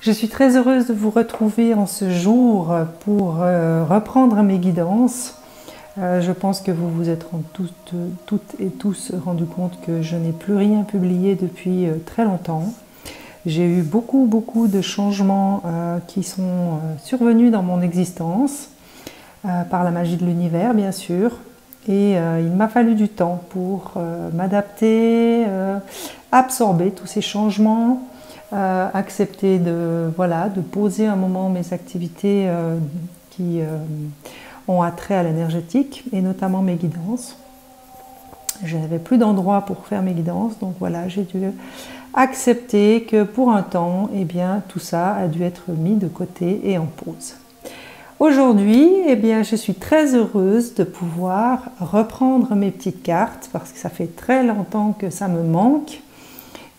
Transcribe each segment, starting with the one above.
Je suis très heureuse de vous retrouver en ce jour pour reprendre mes guidances. Je pense que vous vous êtes toutes et tous rendu compte que je n'ai plus rien publié depuis très longtemps. J'ai eu beaucoup de changements qui sont survenus dans mon existence, par la magie de l'univers bien sûr. Et il m'a fallu du temps pour m'adapter, absorber tous ces changements, accepter de poser un moment mes activités qui ont attrait à l'énergétique et notamment mes guidances. Je n'avais plus d'endroit pour faire mes guidances, donc voilà, j'ai dû accepter que pour un temps, eh bien, tout ça a dû être mis de côté et en pause. Aujourd'hui, eh bien, je suis très heureuse de pouvoir reprendre mes petites cartes parce que ça fait très longtemps que ça me manque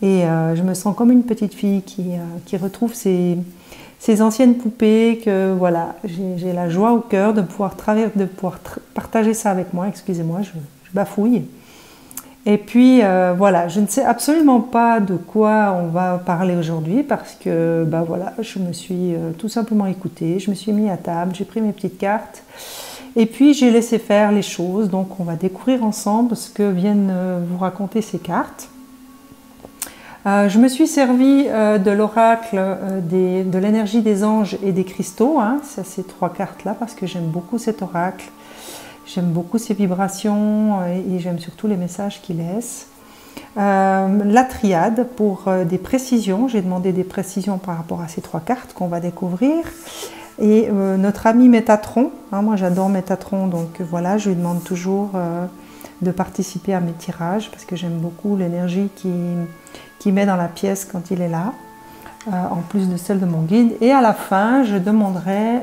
et je me sens comme une petite fille qui retrouve ses anciennes poupées, que voilà, j'ai la joie au cœur de pouvoir partager ça avec moi. Excusez-moi, je bafouille. Et puis voilà, je ne sais absolument pas de quoi on va parler aujourd'hui parce que voilà, je me suis tout simplement écoutée, je me suis mis à table, j'ai pris mes petites cartes et puis j'ai laissé faire les choses. Donc on va découvrir ensemble ce que viennent vous raconter ces cartes. Je me suis servi de l'oracle de l'énergie des anges et des cristaux, hein, c'est ces trois cartes là parce que j'aime beaucoup cet oracle. J'aime beaucoup ses vibrations et j'aime surtout les messages qu'il laisse. La triade pour des précisions. J'ai demandé des précisions par rapport à ces trois cartes qu'on va découvrir. Et notre ami Métatron, hein, moi j'adore Métatron, donc voilà, je lui demande toujours de participer à mes tirages parce que j'aime beaucoup l'énergie qu'il met dans la pièce quand il est là, en plus de celle de mon guide. Et à la fin, je demanderai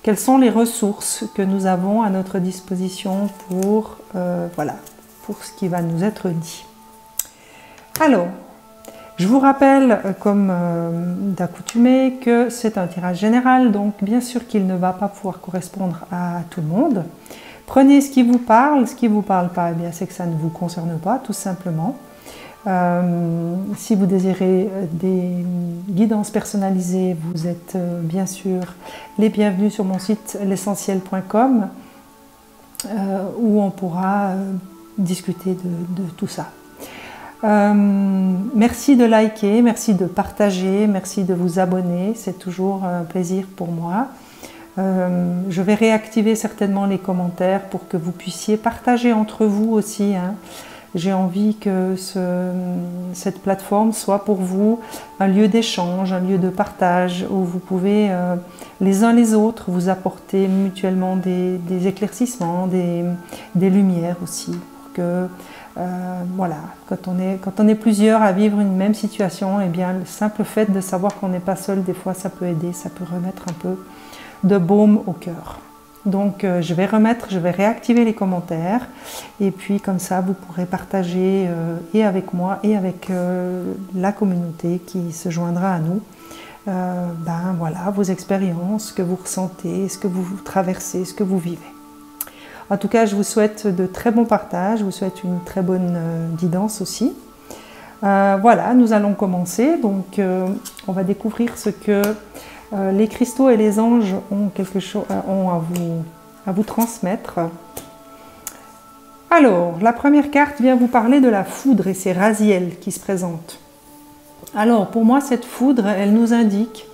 quelles sont les ressources que nous avons à notre disposition pour ce qui va nous être dit. Alors, je vous rappelle, comme d'accoutumé, que c'est un tirage général, donc bien sûr qu'il ne va pas pouvoir correspondre à tout le monde. Prenez ce qui vous parle pas, eh bien c'est que ça ne vous concerne pas, tout simplement. Si vous désirez des guidances personnalisées, vous êtes bien sûr les bienvenus sur mon site l'essentiel.com où on pourra discuter de tout ça. Merci de liker, merci de partager, merci de vous abonner, c'est toujours un plaisir pour moi. Je vais réactiver certainement les commentaires pour que vous puissiez partager entre vous aussi, hein. J'ai envie que cette plateforme soit pour vous un lieu d'échange, un lieu de partage où vous pouvez les uns les autres vous apporter mutuellement des éclaircissements, des lumières aussi. Pour que, voilà, quand on est plusieurs à vivre une même situation, eh bien, le simple fait de savoir qu'on n'est pas seul, des fois ça peut aider, ça peut remettre un peu de baume au cœur. Donc je vais réactiver les commentaires et puis comme ça vous pourrez partager et avec moi et avec la communauté qui se joindra à nous voilà, vos expériences, ce que vous ressentez, ce que vous traversez, ce que vous vivez. En tout cas, je vous souhaite de très bons partages, je vous souhaite une très bonne guidance aussi. Voilà, nous allons commencer. Donc on va découvrir ce que les cristaux et les anges ont à vous transmettre. Alors, la première carte vient vous parler de la foudre et c'est Raziel qui se présente. Alors, pour moi, cette foudre, elle nous indique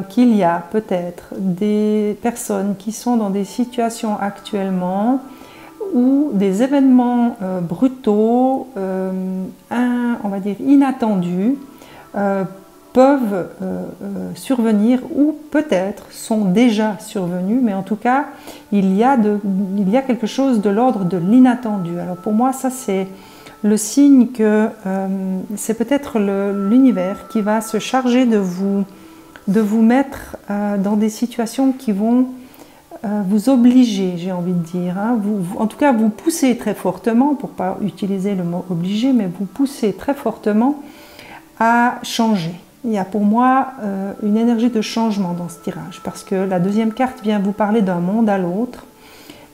qu'il y a peut-être des personnes qui sont dans des situations actuellement où des événements brutaux, on va dire inattendus, peuvent survenir ou peut-être sont déjà survenus, mais en tout cas, il y a quelque chose de l'ordre de l'inattendu. Alors pour moi, ça c'est le signe que c'est peut-être l'univers qui va se charger de vous mettre dans des situations qui vont vous obliger, j'ai envie de dire, hein. En tout cas, vous poussez très fortement, pour ne pas utiliser le mot obligé, mais vous poussez très fortement à changer. Il y a pour moi une énergie de changement dans ce tirage parce que la deuxième carte vient vous parler d'un monde à l'autre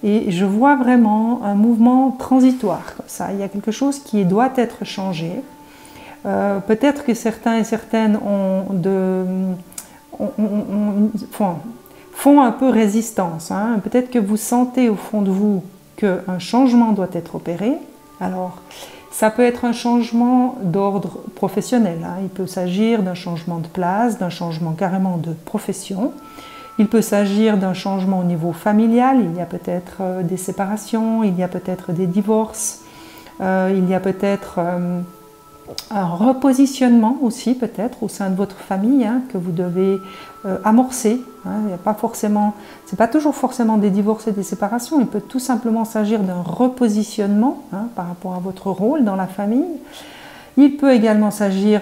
et je vois vraiment un mouvement transitoire comme ça. Il y a quelque chose qui doit être changé. Peut-être que certains et certaines font un peu résistance. Hein. Peut-être que vous sentez au fond de vous qu'un changement doit être opéré. Alors, ça peut être un changement d'ordre professionnel. Hein. Il peut s'agir d'un changement de place, d'un changement carrément de profession. Il peut s'agir d'un changement au niveau familial. Il y a peut-être des séparations, il y a peut-être des divorces, il y a peut-être un repositionnement aussi peut-être au sein de votre famille hein, que vous devez amorcer. Hein. Il n'y a pas forcément, c'est pas toujours forcément des divorces et des séparations. Il peut tout simplement s'agir d'un repositionnement hein, par rapport à votre rôle dans la famille. Il peut également s'agir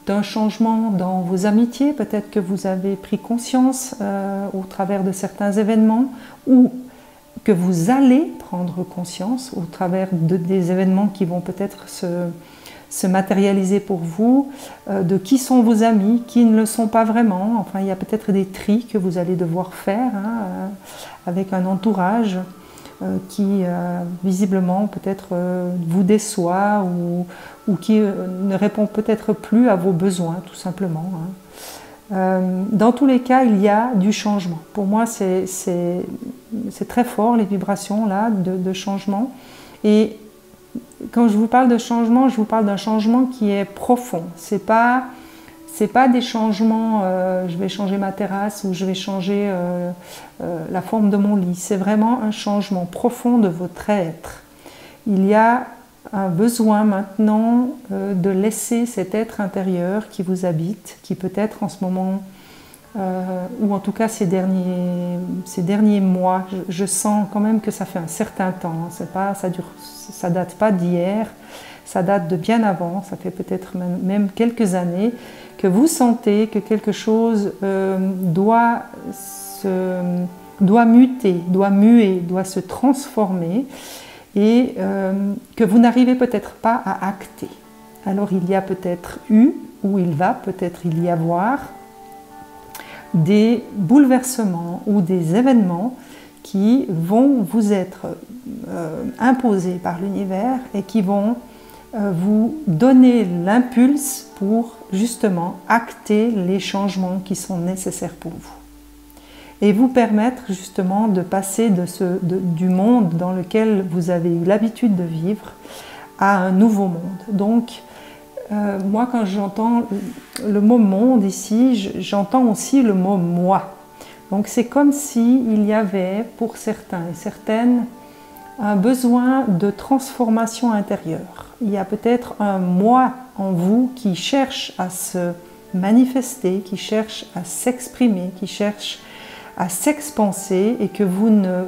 d'un changement dans vos amitiés. Peut-être que vous avez pris conscience au travers de certains événements ou que vous allez prendre conscience au travers des événements qui vont peut-être se matérialiser pour vous, de qui sont vos amis, qui ne le sont pas vraiment. Enfin, il y a peut-être des tris que vous allez devoir faire hein, avec un entourage qui visiblement peut-être vous déçoit ou qui ne répond peut-être plus à vos besoins, tout simplement. Hein. Dans tous les cas, il y a du changement. Pour moi, c'est très fort, les vibrations là, de changement. Et quand je vous parle de changement, je vous parle d'un changement qui est profond. C'est pas des changements, je vais changer ma terrasse ou je vais changer la forme de mon lit. C'est vraiment un changement profond de votre être. Il y a un besoin maintenant de laisser cet être intérieur qui vous habite, qui peut-être en ce moment, ou en tout cas ces derniers mois, je sens quand même que ça fait un certain temps. Ça date pas d'hier, ça date de bien avant, ça fait peut-être même quelques années que vous sentez que quelque chose doit muter, doit muer, doit se transformer et que vous n'arrivez peut-être pas à acter. Alors il y a peut-être eu, ou il va peut-être y avoir, des bouleversements ou des événements qui vont vous être imposés par l'univers et qui vont vous donner l'impulse pour justement acter les changements qui sont nécessaires pour vous et vous permettre justement de passer du monde dans lequel vous avez eu l'habitude de vivre à un nouveau monde. Donc moi quand j'entends le mot monde ici, j'entends aussi le mot moi. Donc c'est comme s'il y avait pour certains et certaines un besoin de transformation intérieure. Il y a peut-être un moi en vous qui cherche à se manifester, qui cherche à s'exprimer, qui cherche à s'expanser et que vous ne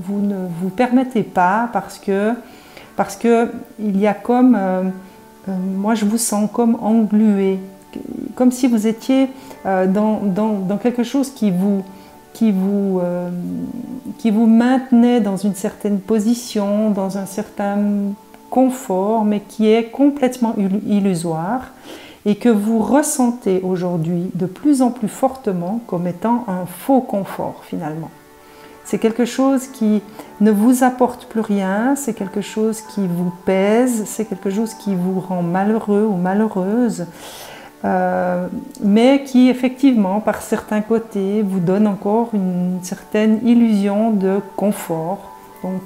vous permettez pas parce que il y a comme, moi je vous sens comme englué, comme si vous étiez dans quelque chose qui vous maintenait dans une certaine position, dans un certain confort, mais qui est complètement illusoire et que vous ressentez aujourd'hui de plus en plus fortement comme étant un faux confort finalement. C'est quelque chose qui ne vous apporte plus rien, c'est quelque chose qui vous pèse, c'est quelque chose qui vous rend malheureux ou malheureuse, mais qui effectivement par certains côtés vous donne encore une certaine illusion de confort. Donc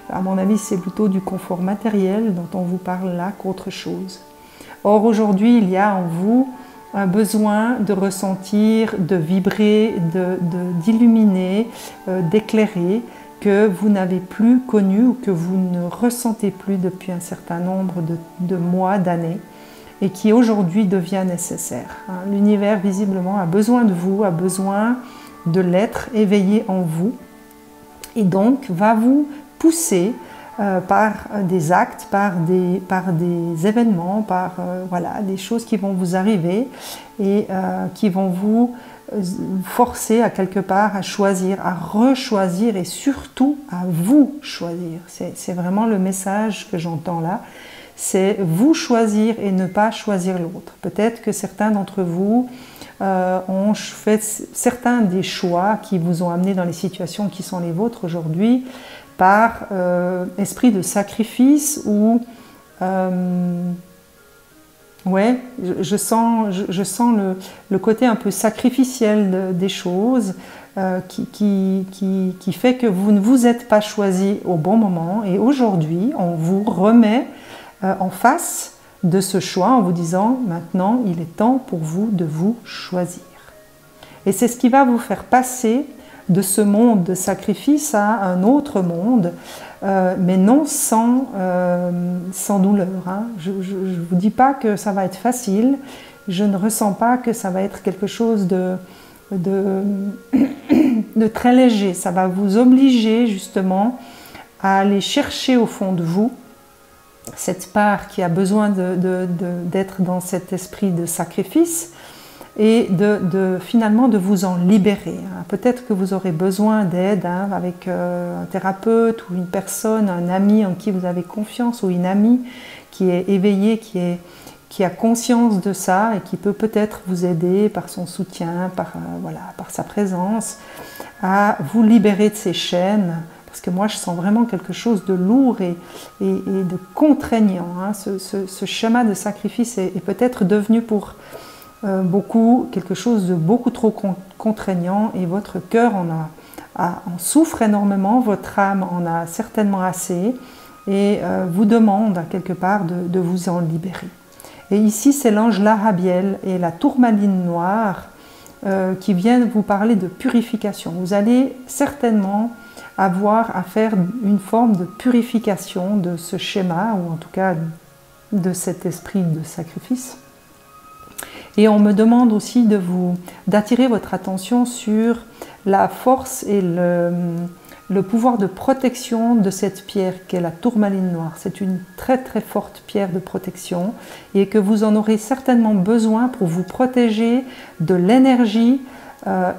à mon avis c'est plutôt du confort matériel dont on vous parle là qu'autre chose. Or aujourd'hui il y a en vous un besoin de ressentir, de vibrer, d'illuminer, d'éclairer que vous n'avez plus connu ou que vous ne ressentez plus depuis un certain nombre de mois, d'années et qui aujourd'hui devient nécessaire. L'univers visiblement a besoin de vous, a besoin de l'être éveillé en vous et donc va vous pousser par des actes, par des événements, par voilà, des choses qui vont vous arriver et qui vont vous forcer à quelque part à choisir, à rechoisir et surtout à vous choisir. C'est vraiment le message que j'entends là. C'est vous choisir et ne pas choisir l'autre. Peut-être que certains d'entre vous ont fait certains des choix qui vous ont amené dans les situations qui sont les vôtres aujourd'hui par esprit de sacrifice ou Ouais, je sens le côté un peu sacrificiel des choses qui fait que vous ne vous êtes pas choisi au bon moment. Et aujourd'hui, on vous remet en face de ce choix en vous disant maintenant, il est temps pour vous de vous choisir. Et c'est ce qui va vous faire passer de ce monde de sacrifice à un autre monde, mais non sans douleur. Hein. Je ne vous dis pas que ça va être facile, je ne ressens pas que ça va être quelque chose de très léger. Ça va vous obliger justement à aller chercher au fond de vous cette part qui a besoin d'être dans cet esprit de sacrifice, et finalement de vous en libérer. Peut-être que vous aurez besoin d'aide avec un thérapeute ou une personne, un ami en qui vous avez confiance, ou une amie qui est éveillée, qui a conscience de ça et qui peut peut-être vous aider par son soutien, par sa présence, à vous libérer de ces chaînes. Parce que moi, je sens vraiment quelque chose de lourd et de contraignant. Hein. Ce schéma de sacrifice est peut-être devenu pour beaucoup quelque chose de beaucoup trop contraignant, et votre cœur en souffre énormément, votre âme en a certainement assez et vous demande quelque part de vous en libérer. Et ici, c'est l'ange Larabiel et la tourmaline noire qui viennent vous parler de purification. Vous allez certainement avoir à faire une forme de purification de ce schéma, ou en tout cas de cet esprit de sacrifice. Et on me demande aussi d'attirer votre attention sur la force et le pouvoir de protection de cette pierre qu'est la tourmaline noire. C'est une très très forte pierre de protection et que vous en aurez certainement besoin pour vous protéger de l'énergie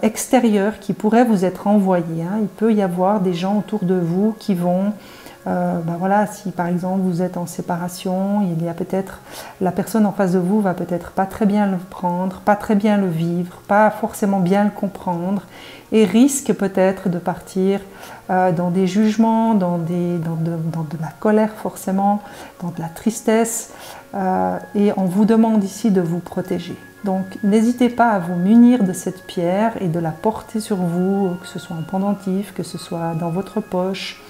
extérieure qui pourrait vous être envoyée. Hein. Il peut y avoir des gens autour de vous qui vont... si par exemple vous êtes en séparation, il y a peut-être la personne en face de vous va peut-être pas très bien le prendre, pas très bien le vivre, pas forcément bien le comprendre, et risque peut-être de partir dans des jugements, dans de la colère forcément, dans de la tristesse, et on vous demande ici de vous protéger. Donc n'hésitez pas à vous munir de cette pierre et de la porter sur vous, que ce soit en pendentif, que ce soit dans votre poche.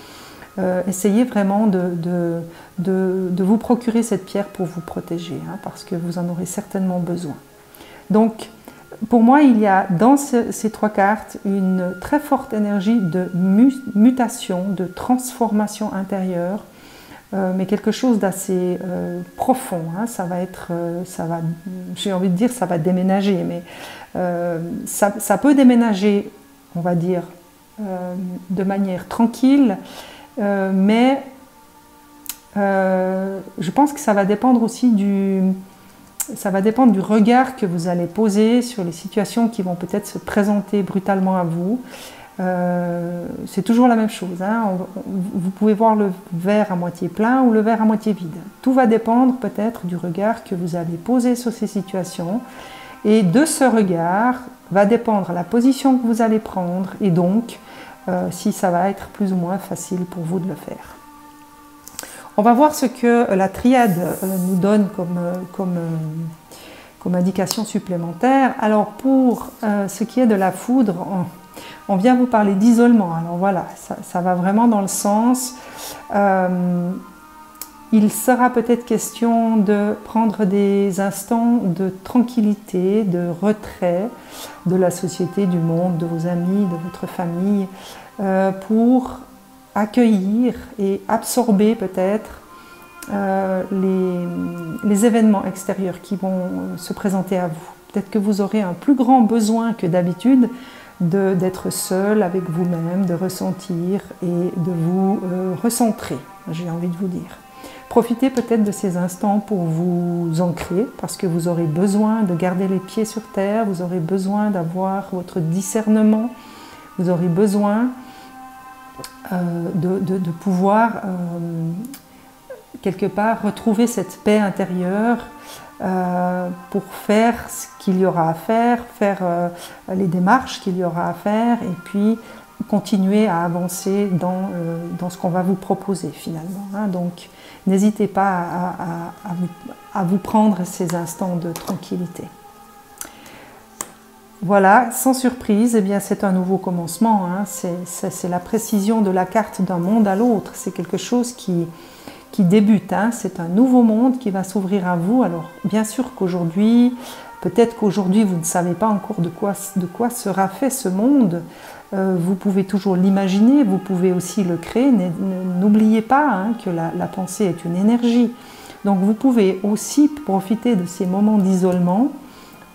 Essayez vraiment de vous procurer cette pierre pour vous protéger, hein, parce que vous en aurez certainement besoin. Donc, pour moi, il y a dans ces trois cartes une très forte énergie de mutation, de transformation intérieure, mais quelque chose d'assez profond. Hein. J'ai envie de dire, ça va déménager, mais ça peut déménager, on va dire, de manière tranquille. Mais je pense que ça va dépendre aussi du regard que vous allez poser sur les situations qui vont peut-être se présenter brutalement à vous. C'est toujours la même chose. Hein. Vous pouvez voir le verre à moitié plein ou le verre à moitié vide. Tout va dépendre peut-être du regard que vous allez poser sur ces situations. Et de ce regard va dépendre la position que vous allez prendre et donc si ça va être plus ou moins facile pour vous de le faire. On va voir ce que la triade nous donne comme indication supplémentaire. Alors pour ce qui est de la foudre, on vient vous parler d'isolement. Alors voilà, ça va vraiment dans le sens... il sera peut-être question de prendre des instants de tranquillité, de retrait de la société, du monde, de vos amis, de votre famille, pour accueillir et absorber peut-être les événements extérieurs qui vont se présenter à vous. Peut-être que vous aurez un plus grand besoin que d'habitude d'être seul avec vous-même, de ressentir et de vous recentrer, j'ai envie de vous dire. Profitez peut-être de ces instants pour vous ancrer, parce que vous aurez besoin de garder les pieds sur terre, vous aurez besoin d'avoir votre discernement, vous aurez besoin de pouvoir quelque part retrouver cette paix intérieure pour faire ce qu'il y aura à faire les démarches qu'il y aura à faire, et puis continuer à avancer dans ce qu'on va vous proposer finalement. Hein. Donc n'hésitez pas à vous prendre ces instants de tranquillité. Voilà, sans surprise, eh bien c'est un nouveau commencement. Hein. C'est la précision de la carte d'un monde à l'autre. C'est quelque chose qui débute. Hein. C'est un nouveau monde qui va s'ouvrir à vous. Alors bien sûr qu'aujourd'hui, peut-être qu'aujourd'hui vous ne savez pas encore de quoi sera fait ce monde. Vous pouvez toujours l'imaginer, vous pouvez aussi le créer. N'oubliez pas hein, que la pensée est une énergie. Donc vous pouvez aussi profiter de ces moments d'isolement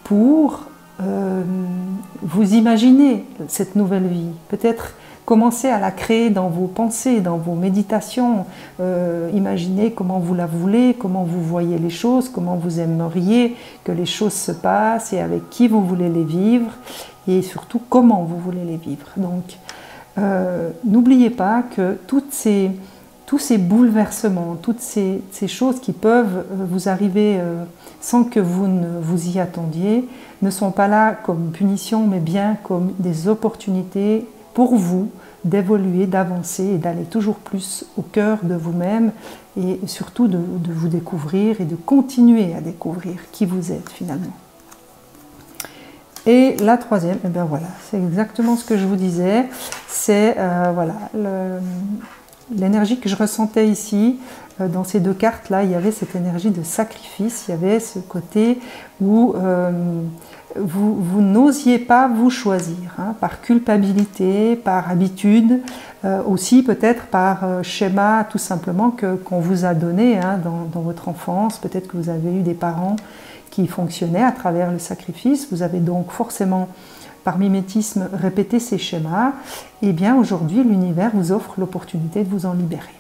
pour vous imaginer cette nouvelle vie. Peut-être commencer à la créer dans vos pensées, dans vos méditations. Imaginez comment vous la voulez, comment vous voyez les choses, comment vous aimeriez que les choses se passent et avec qui vous voulez les vivre et surtout comment vous voulez les vivre. Donc n'oubliez pas que tous ces bouleversements, toutes ces choses qui peuvent vous arriver sans que vous ne vous y attendiez, ne sont pas là comme punition, mais bien comme des opportunités pour vous d'évoluer, d'avancer et d'aller toujours plus au cœur de vous-même et surtout de vous découvrir et de continuer à découvrir qui vous êtes finalement. Et la troisième, et bien voilà, c'est exactement ce que je vous disais, c'est voilà, l'énergie que je ressentais ici, dans ces deux cartes-là, il y avait cette énergie de sacrifice, il y avait ce côté où vous n'osiez pas vous choisir, hein, par culpabilité, par habitude, aussi peut-être par schéma tout simplement qu'on vous a donné hein, dans votre enfance. Peut-être que vous avez eu des parents qui fonctionnaient à travers le sacrifice, vous avez donc forcément par mimétisme répété ces schémas. Et bien aujourd'hui l'univers vous offre l'opportunité de vous en libérer,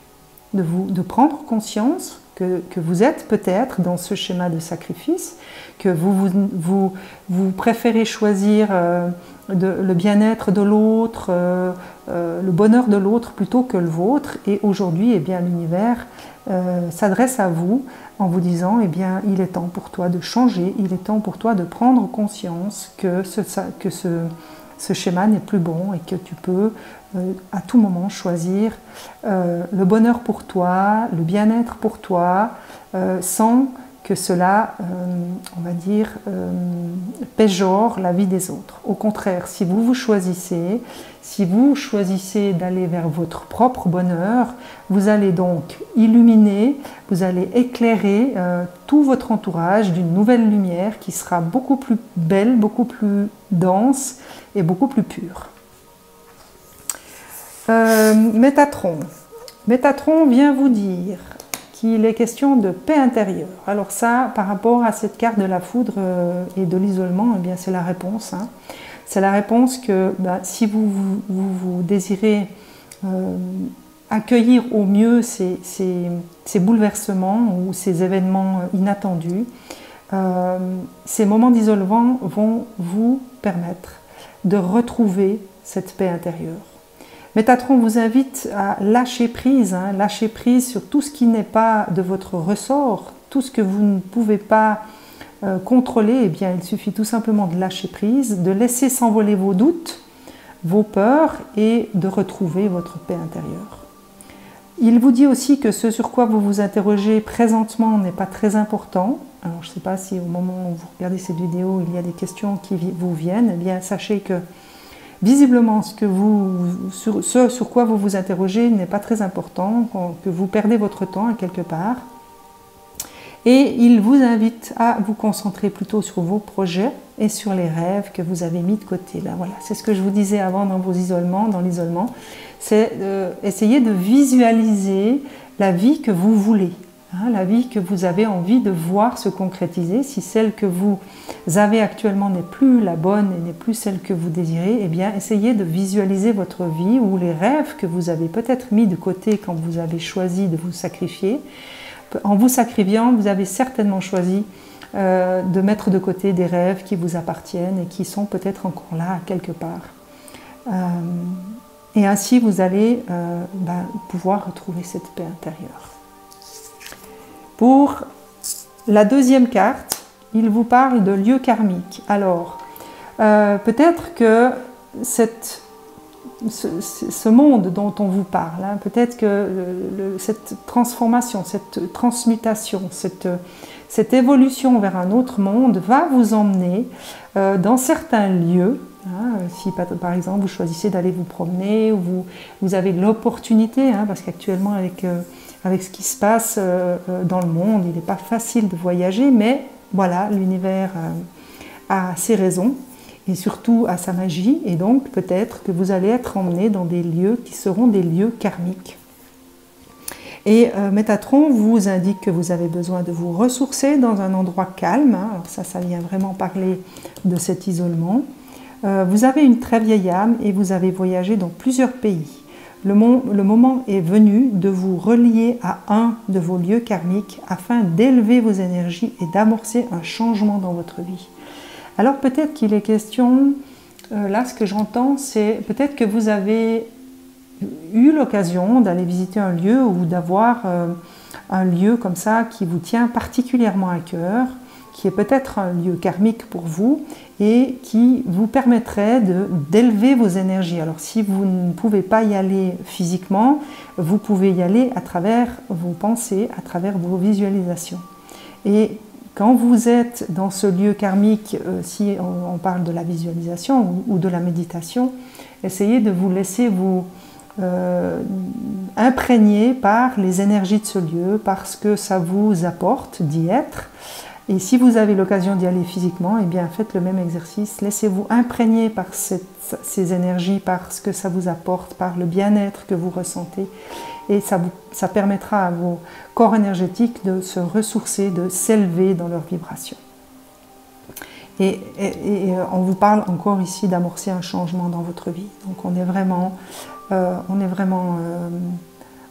de prendre conscience que vous êtes peut-être dans ce schéma de sacrifice, que vous préférez choisir le bien-être de l'autre, le bonheur de l'autre plutôt que le vôtre. Et aujourd'hui, eh bien, l'univers s'adresse à vous en vous disant eh bien, il est temps pour toi de changer, il est temps pour toi de prendre conscience que ce schéma n'est plus bon et que tu peux à tout moment choisir le bonheur pour toi, le bien-être pour toi, sans que cela, on va dire, péjore la vie des autres. Au contraire, si vous choisissez d'aller vers votre propre bonheur, vous allez donc illuminer, vous allez éclairer tout votre entourage d'une nouvelle lumière qui sera beaucoup plus belle, beaucoup plus dense et beaucoup plus pure. Métatron. Métatron vient vous dire qu'il est question de paix intérieure. Alors ça, par rapport à cette carte de la foudre et de l'isolement, eh bien c'est la réponse. Hein. C'est la réponse que si vous désirez accueillir au mieux ces bouleversements ou ces événements inattendus, ces moments d'isolement vont vous permettre de retrouver cette paix intérieure. Métatron vous invite à lâcher prise sur tout ce qui n'est pas de votre ressort, tout ce que vous ne pouvez pas contrôler. Eh bien, il suffit tout simplement de lâcher prise, de laisser s'envoler vos doutes, vos peurs et de retrouver votre paix intérieure. Il vous dit aussi que ce sur quoi vous vous interrogez présentement n'est pas très important. Alors, je ne sais pas si au moment où vous regardez cette vidéo, il y a des questions qui vous viennent. Eh bien, sachez que visiblement, ce sur quoi vous vous interrogez n'est pas très important, que vous perdez votre temps à quelque part. Et il vous invite à vous concentrer plutôt sur vos projets et sur les rêves que vous avez mis de côté. Là, voilà, c'est ce que je vous disais avant dans l'isolement, c'est essayer de visualiser la vie que vous voulez. Hein, la vie que vous avez envie de voir se concrétiser. Si celle que vous avez actuellement n'est plus la bonne et n'est plus celle que vous désirez, eh bien essayez de visualiser votre vie ou les rêves que vous avez peut-être mis de côté quand vous avez choisi de vous sacrifier. En vous sacrifiant, vous avez certainement choisi de mettre de côté des rêves qui vous appartiennent et qui sont peut-être encore là quelque part. Et ainsi vous allez pouvoir retrouver cette paix intérieure. Pour la deuxième carte, il vous parle de lieu karmique. Alors, peut-être que cette ce monde dont on vous parle. Hein. Peut-être que cette transformation, cette transmutation, cette évolution vers un autre monde va vous emmener dans certains lieux. Hein. Si par exemple vous choisissez d'aller vous promener, ou vous avez l'opportunité, hein, parce qu'actuellement avec ce qui se passe dans le monde, il n'est pas facile de voyager, mais voilà, l'univers a ses raisons. Et surtout à sa magie, et donc peut-être que vous allez être emmené dans des lieux qui seront des lieux karmiques. Et Métatron vous indique que vous avez besoin de vous ressourcer dans un endroit calme. Hein. Alors ça vient vraiment parler de cet isolement. Vous avez une très vieille âme et vous avez voyagé dans plusieurs pays. Le moment est venu de vous relier à un de vos lieux karmiques afin d'élever vos énergies et d'amorcer un changement dans votre vie. Alors peut-être qu'il est question, là ce que j'entends, c'est peut-être que vous avez eu l'occasion d'aller visiter un lieu ou d'avoir un lieu comme ça qui vous tient particulièrement à cœur, qui est peut-être un lieu karmique pour vous et qui vous permettrait d'élever vos énergies. Alors si vous ne pouvez pas y aller physiquement, vous pouvez y aller à travers vos pensées, à travers vos visualisations. Et quand vous êtes dans ce lieu karmique, si on parle de la visualisation ou de la méditation, essayez de vous laisser vous imprégner par les énergies de ce lieu, parce que ça vous apporte d'y être. Et si vous avez l'occasion d'y aller physiquement, eh bien faites le même exercice. Laissez-vous imprégner par ces énergies, par ce que ça vous apporte, par le bien-être que vous ressentez. Et ça permettra à vos corps énergétiques de se ressourcer, de s'élever dans leur vibration. Et on vous parle encore ici d'amorcer un changement dans votre vie. Donc on est vraiment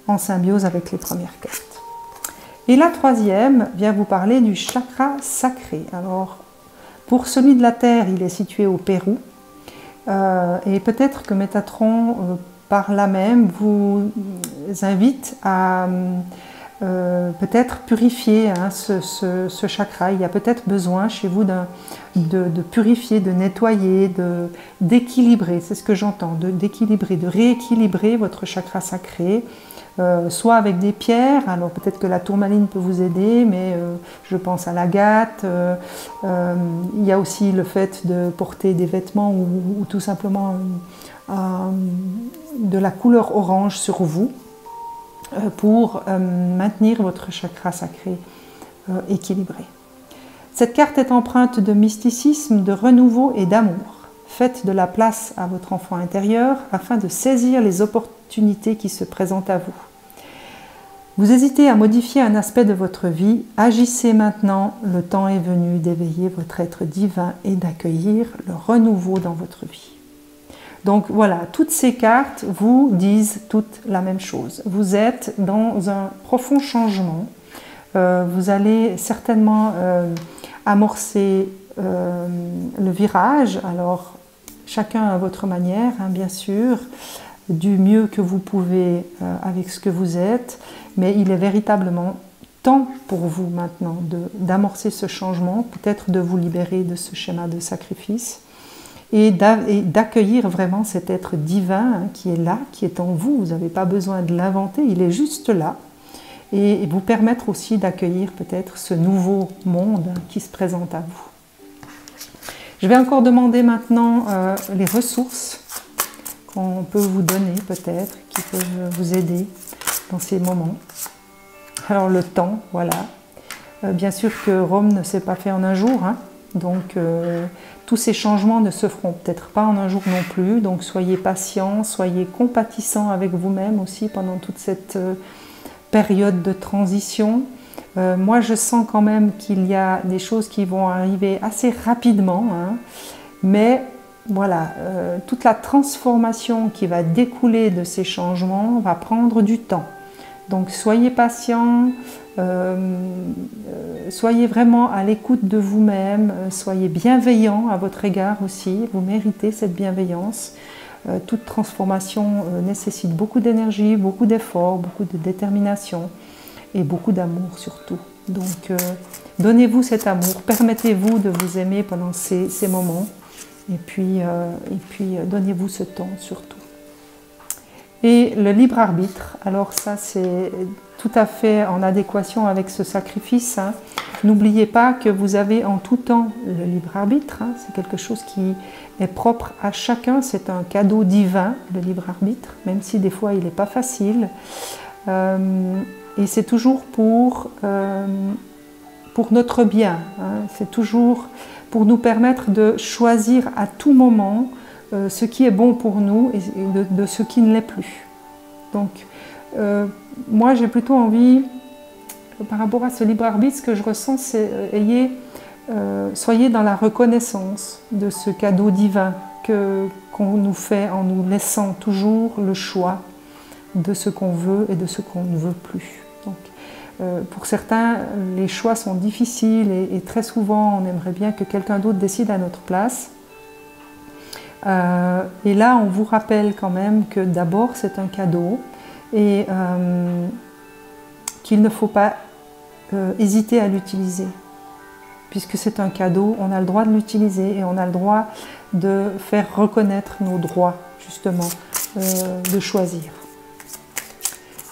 en symbiose avec les premières cartes. Et la troisième vient vous parler du chakra sacré. Alors, pour celui de la Terre, il est situé au Pérou. Et peut-être que Métatron, par là même, vous invite à peut-être purifier hein, ce chakra. Il y a peut-être besoin chez vous de purifier, de nettoyer, d'équilibrer. C'est ce que j'entends, d'équilibrer, de rééquilibrer votre chakra sacré. Soit avec des pierres, alors peut-être que la tourmaline peut vous aider, mais je pense à l'agate. Il y a aussi le fait de porter des vêtements ou tout simplement de la couleur orange sur vous pour maintenir votre chakra sacré équilibré. Cette carte est empreinte de mysticisme, de renouveau et d'amour. Faites de la place à votre enfant intérieur afin de saisir les opportunités qui se présentent à vous. Vous hésitez à modifier un aspect de votre vie, agissez maintenant, le temps est venu d'éveiller votre être divin et d'accueillir le renouveau dans votre vie. Donc voilà, toutes ces cartes vous disent toutes la même chose. Vous êtes dans un profond changement, vous allez certainement amorcer le virage, alors chacun à votre manière, hein, bien sûr, du mieux que vous pouvez avec ce que vous êtes, mais il est véritablement temps pour vous maintenant d'amorcer ce changement, peut-être de vous libérer de ce schéma de sacrifice et d'accueillir vraiment cet être divin hein, qui est là, qui est en vous. Vous n'avez pas besoin de l'inventer, il est juste là, et vous permettre aussi d'accueillir peut-être ce nouveau monde hein, qui se présente à vous. Je vais encore demander maintenant les ressources qu'on peut vous donner peut-être, qui peuvent vous aider dans ces moments. Alors le temps, voilà. Bien sûr que Rome ne s'est pas fait en un jour, hein. Donc tous ces changements ne se feront peut-être pas en un jour non plus. Donc soyez patients, soyez compatissants avec vous-même aussi pendant toute cette période de transition. Moi je sens quand même qu'il y a des choses qui vont arriver assez rapidement, hein. Mais voilà, toute la transformation qui va découler de ces changements va prendre du temps. Donc soyez patients, soyez vraiment à l'écoute de vous-même, soyez bienveillants à votre égard aussi, vous méritez cette bienveillance. Toute transformation nécessite beaucoup d'énergie, beaucoup d'efforts, beaucoup de détermination et beaucoup d'amour surtout. Donc donnez-vous cet amour, permettez-vous de vous aimer pendant ces moments. Et puis donnez-vous ce temps surtout. Et le libre arbitre, alors ça c'est tout à fait en adéquation avec ce sacrifice. Hein. N'oubliez pas que vous avez en tout temps le libre arbitre, hein. C'est quelque chose qui est propre à chacun, c'est un cadeau divin, le libre arbitre, même si des fois il n'est pas facile. Et c'est toujours pour notre bien, hein. C'est toujours pour nous permettre de choisir à tout moment ce qui est bon pour nous et de ce qui ne l'est plus. Donc, moi j'ai plutôt envie, par rapport à ce libre arbitre, ce que je ressens, c'est soyez dans la reconnaissance de ce cadeau divin qu'on nous fait en nous laissant toujours le choix de ce qu'on veut et de ce qu'on ne veut plus. Donc, pour certains, les choix sont difficiles et très souvent on aimerait bien que quelqu'un d'autre décide à notre place. Et là, on vous rappelle quand même que d'abord c'est un cadeau et qu'il ne faut pas hésiter à l'utiliser. Puisque c'est un cadeau, on a le droit de l'utiliser et on a le droit de faire reconnaître nos droits, justement, de choisir.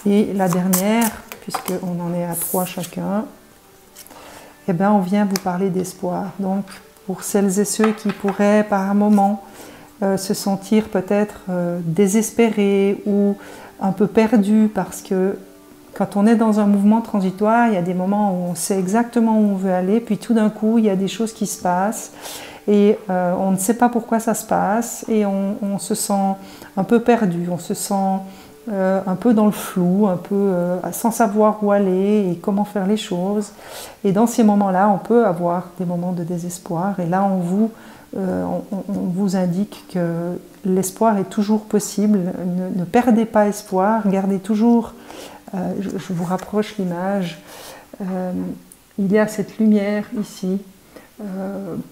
Et la dernière, puisqu'on en est à 3 chacun, eh bien, on vient vous parler d'espoir. Donc, pour celles et ceux qui pourraient par un moment se sentir peut-être désespérés ou un peu perdus, parce que quand on est dans un mouvement transitoire, il y a des moments où on sait exactement où on veut aller, puis tout d'un coup, il y a des choses qui se passent et on ne sait pas pourquoi ça se passe et on se sent un peu perdu, on se sent un peu dans le flou, un peu sans savoir où aller et comment faire les choses. Et dans ces moments-là, on peut avoir des moments de désespoir et là, on vous indique que l'espoir est toujours possible. Ne perdez pas espoir, gardez toujours, je vous rapproche l'image, il y a cette lumière ici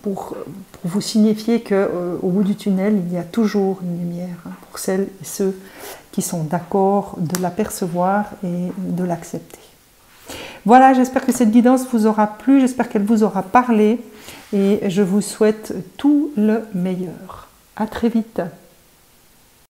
pour vous signifier qu'au bout du tunnel, il y a toujours une lumière, hein, pour celles et ceux qui sont d'accord de l'apercevoir et de l'accepter. Voilà, j'espère que cette guidance vous aura plu, j'espère qu'elle vous aura parlé et je vous souhaite tout le meilleur. À très vite.